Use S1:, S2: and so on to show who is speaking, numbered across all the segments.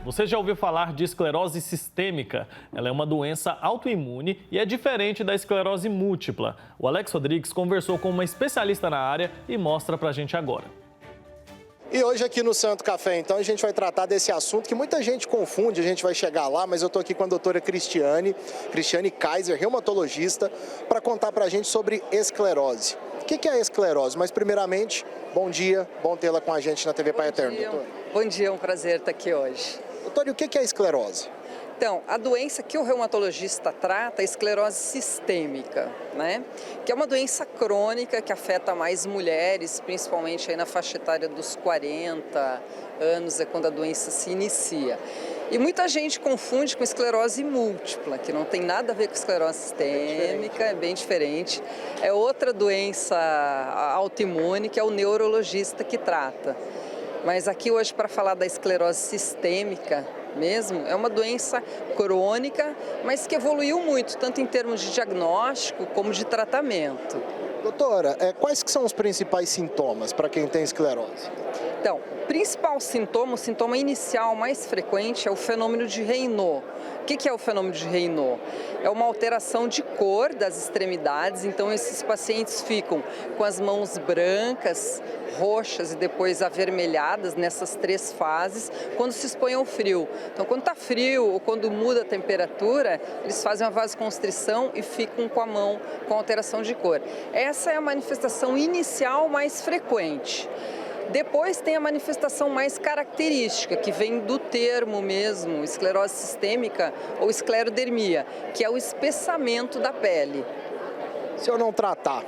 S1: Você já ouviu falar de esclerose sistêmica? Ela é uma doença autoimune e é diferente da esclerose múltipla. O Alex Rodrigues conversou com uma especialista na área e mostra pra gente agora.
S2: E hoje aqui no Santo Café, então, a gente vai tratar desse assunto que muita gente confunde, a gente vai chegar lá, mas eu estou aqui com a doutora Cristiane Kaiser, reumatologista, para contar para a gente sobre esclerose. O que é a esclerose? Mas, primeiramente, bom dia, bom tê-la com a gente na TV Pai Eterno, doutora.
S3: Bom dia, é um prazer estar aqui hoje.
S2: Doutora, e o que é a esclerose?
S3: Então, a doença que o reumatologista trata é a esclerose sistêmica, né? Que é uma doença crônica que afeta mais mulheres, principalmente aí na faixa etária dos 40 anos, é quando a doença se inicia. E muita gente confunde com esclerose múltipla, que não tem nada a ver com esclerose sistêmica, é bem diferente. É outra doença autoimune que é o neurologista que trata. Mas aqui hoje para falar da esclerose sistêmica mesmo, é uma doença crônica, mas que evoluiu muito, tanto em termos de diagnóstico como de tratamento.
S2: Doutora, quais que são os principais sintomas para quem tem esclerose?
S3: Então, o principal sintoma, o sintoma inicial mais frequente é o fenômeno de Raynaud. O que é o fenômeno de Raynaud? É uma alteração de cor das extremidades, então esses pacientes ficam com as mãos brancas, roxas e depois avermelhadas nessas três fases quando se expõe ao frio. Então, quando está frio ou quando muda a temperatura, eles fazem uma vasoconstrição e ficam com a mão com alteração de cor. Essa é a manifestação inicial mais frequente. Depois tem a manifestação mais característica, que vem do termo mesmo, esclerose sistêmica ou esclerodermia, que é o espessamento da pele.
S2: Se eu não tratar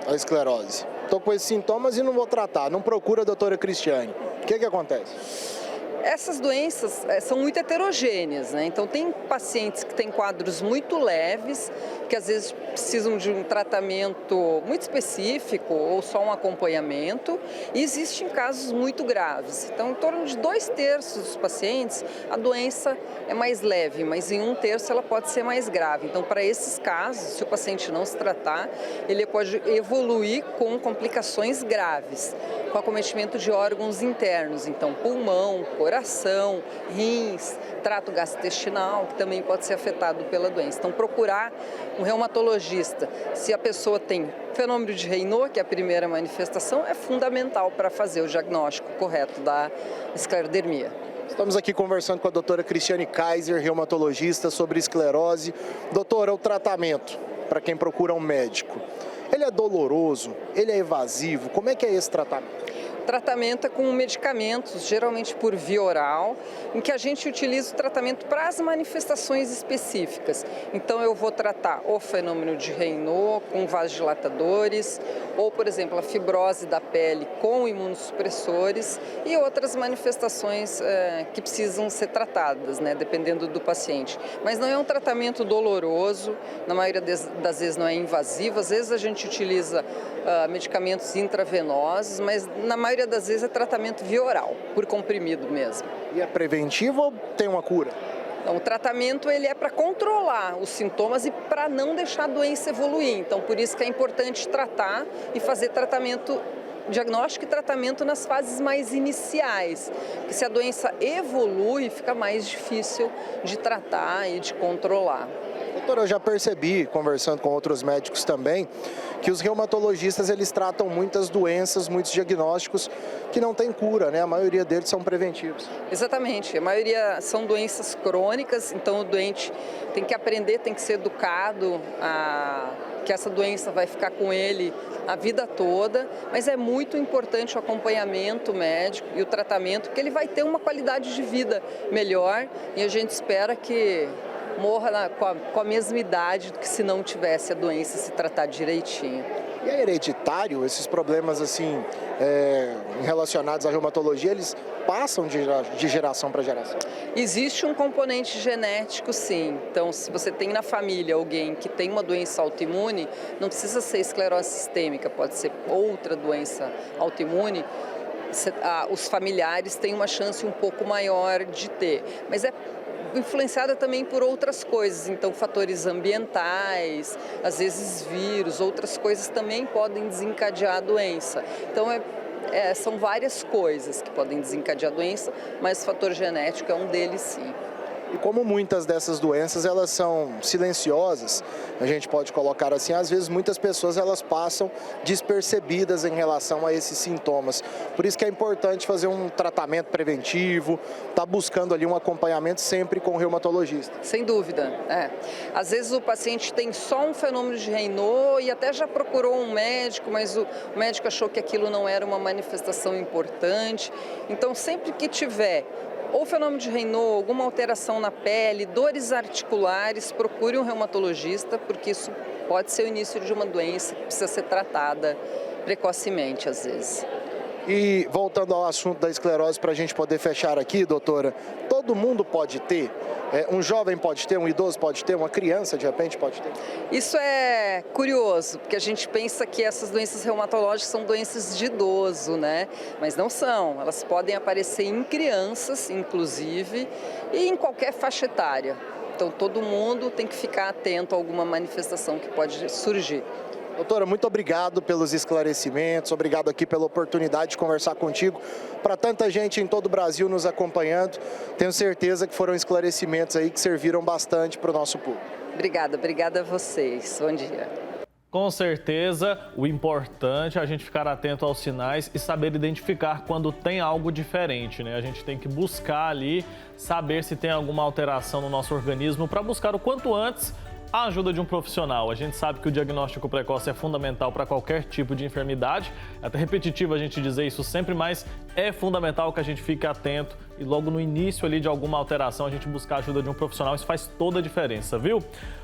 S2: a esclerose, estou com esses sintomas e não vou tratar, não procura a doutora Cristiane, o que acontece?
S3: Essas doenças são muito heterogêneas, né? Então tem pacientes que têm quadros muito leves, que às vezes precisam de um tratamento muito específico ou só um acompanhamento, e existem casos muito graves. Então, em torno de 2/3 dos pacientes, a doença é mais leve, mas em 1/3 ela pode ser mais grave. Então, para esses casos, se o paciente não se tratar, ele pode evoluir com complicações graves, com acometimento de órgãos internos, então pulmão, coração, rins, trato gastrointestinal, que também pode ser afetado pela doença. Então, procurar um reumatologista, se a pessoa tem fenômeno de Raynaud, que é a primeira manifestação, é fundamental para fazer o diagnóstico correto da esclerodermia.
S2: Estamos aqui conversando com a doutora Cristiane Kaiser, reumatologista, sobre esclerose. Doutora, o tratamento para quem procura um médico, ele é doloroso? Ele é evasivo? Como é que é esse tratamento?
S3: O tratamento é com medicamentos, geralmente por via oral, em que a gente utiliza o tratamento para as manifestações específicas. Então eu vou tratar o fenômeno de Raynaud com vasodilatadores, ou por exemplo a fibrose da pele com imunossupressores e outras manifestações que precisam ser tratadas, né, dependendo do paciente. Mas não é um tratamento doloroso, na maioria das vezes não é invasivo, às vezes a gente utiliza medicamentos intravenosos, mas na maioria das vezes é tratamento via oral, por comprimido mesmo.
S2: E é preventivo ou tem uma cura?
S3: Então, o tratamento ele é para controlar os sintomas e para não deixar a doença evoluir. Então, por isso que é importante tratar e fazer tratamento, diagnóstico e tratamento nas fases mais iniciais. Porque se a doença evolui, fica mais difícil de tratar e de controlar.
S2: Doutora, eu já percebi, conversando com outros médicos também, que os reumatologistas eles tratam muitas doenças, muitos diagnósticos que não têm cura, né? A maioria deles são preventivos.
S3: Exatamente, a maioria são doenças crônicas, então o doente tem que aprender, tem que ser educado que essa doença vai ficar com ele a vida toda, mas é muito importante o acompanhamento médico e o tratamento, porque ele vai ter uma qualidade de vida melhor e a gente espera que morra com a mesma idade do que se não tivesse a doença, se tratar direitinho.
S2: E é hereditário? Esses problemas assim relacionados à reumatologia, eles passam de geração para geração?
S3: Existe um componente genético, sim. Então, se você tem na família alguém que tem uma doença autoimune, não precisa ser esclerose sistêmica, pode ser outra doença autoimune, os familiares têm uma chance um pouco maior de ter. Mas é influenciada também por outras coisas, então fatores ambientais, às vezes vírus, outras coisas também podem desencadear a doença. Então são várias coisas que podem desencadear a doença, mas o fator genético é um deles, sim.
S2: E como muitas dessas doenças, elas são silenciosas, a gente pode colocar assim, às vezes muitas pessoas elas passam despercebidas em relação a esses sintomas. Por isso que é importante fazer um tratamento preventivo, estar buscando ali um acompanhamento sempre com o reumatologista.
S3: Sem dúvida, Às vezes o paciente tem só um fenômeno de Raynaud e até já procurou um médico, mas o médico achou que aquilo não era uma manifestação importante. Então, sempre que tiver ou fenômeno de Raynaud, alguma alteração na pele, dores articulares, procure um reumatologista, porque isso pode ser o início de uma doença que precisa ser tratada precocemente, às vezes.
S2: E voltando ao assunto da esclerose, para a gente poder fechar aqui, doutora, todo mundo pode ter? Um jovem pode ter, um idoso pode ter, uma criança de repente pode ter?
S3: Isso é curioso, porque a gente pensa que essas doenças reumatológicas são doenças de idoso, né? Mas não são, elas podem aparecer em crianças, inclusive, e em qualquer faixa etária. Então todo mundo tem que ficar atento a alguma manifestação que pode surgir.
S2: Doutora, muito obrigado pelos esclarecimentos, obrigado aqui pela oportunidade de conversar contigo. Para tanta gente em todo o Brasil nos acompanhando, tenho certeza que foram esclarecimentos aí que serviram bastante para o nosso público.
S3: Obrigada a vocês. Bom dia.
S1: Com certeza, o importante é a gente ficar atento aos sinais e saber identificar quando tem algo diferente, né? A gente tem que buscar ali, saber se tem alguma alteração no nosso organismo para buscar o quanto antes a ajuda de um profissional. A gente sabe que o diagnóstico precoce é fundamental para qualquer tipo de enfermidade. É até repetitivo a gente dizer isso sempre, mas é fundamental que a gente fique atento e logo no início ali de alguma alteração a gente buscar a ajuda de um profissional. Isso faz toda a diferença, viu?